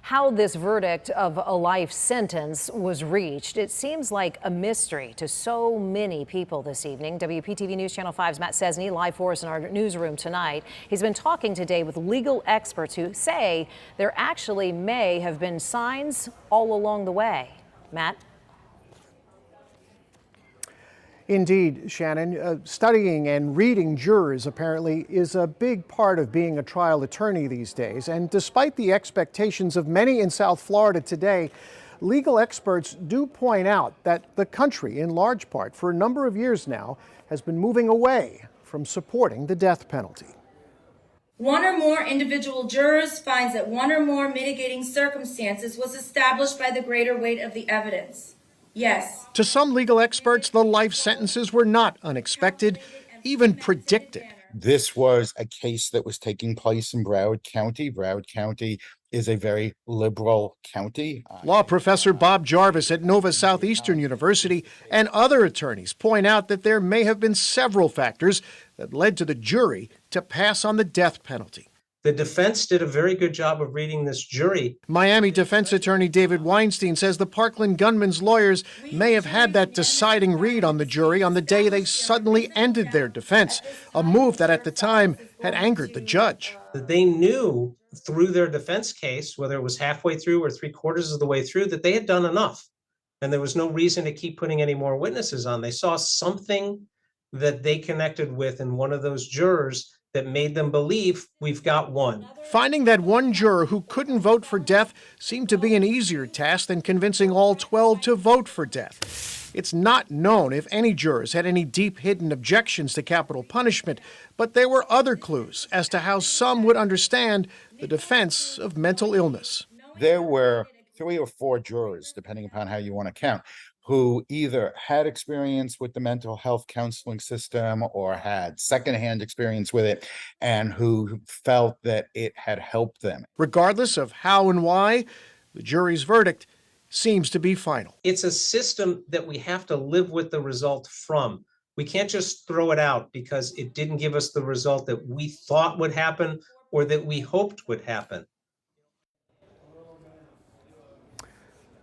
how this verdict of a life sentence was reached. It seems like a mystery to so many people this evening. WPTV News Channel 5's Matt Sesney live for us in our newsroom tonight. He's been talking today with legal experts who say there actually may have been signs all along the way. Matt? Indeed, Shannon. Studying and reading jurors apparently is a big part of being a trial attorney these days. And despite the expectations of many in South Florida today, legal experts do point out that the country, in large part, for a number of years now, has been moving away from supporting the death penalty. One or more individual jurors finds that one or more mitigating circumstances was established by the greater weight of the evidence. Yes. To some legal experts, the life sentences were not unexpected, even predicted. This was a case that was taking place in Broward County. Broward County is a very liberal county. Law professor Bob Jarvis at Nova Southeastern University and other attorneys point out that there may have been several factors that led to the jury to pass on the death penalty. The defense did a very good job of reading this jury. Miami defense attorney David Weinstein says the Parkland gunman's lawyers may have had that deciding read on the jury on the day they suddenly ended their defense, a move that at the time had angered the judge. They knew through their defense case, whether it was halfway through or 3/4 of the way through, that they had done enough. And there was no reason to keep putting any more witnesses on. They saw something that they connected with in one of those jurors that made them believe we've got one. Finding that one juror who couldn't vote for death seemed to be an easier task than convincing all 12 to vote for death. It's not known if any jurors had any deep hidden objections to capital punishment, but there were other clues as to how some would understand the defense of mental illness. There were 3 or 4 jurors, depending upon how you want to count, who either had experience with the mental health counseling system or had secondhand experience with it, and who felt that it had helped them. Regardless of how and why, the jury's verdict seems to be final. It's a system that we have to live with the result from. We can't just throw it out because it didn't give us the result that we thought would happen or that we hoped would happen.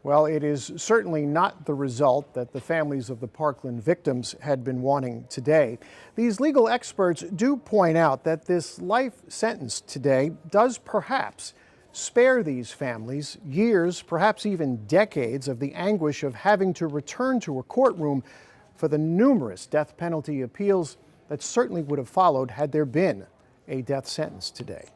Well, it is certainly not the result that the families of the Parkland victims had been wanting today. These legal experts do point out that this life sentence today does perhaps spare these families years, perhaps even decades, of the anguish of having to return to a courtroom for the numerous death penalty appeals that certainly would have followed had there been a death sentence today.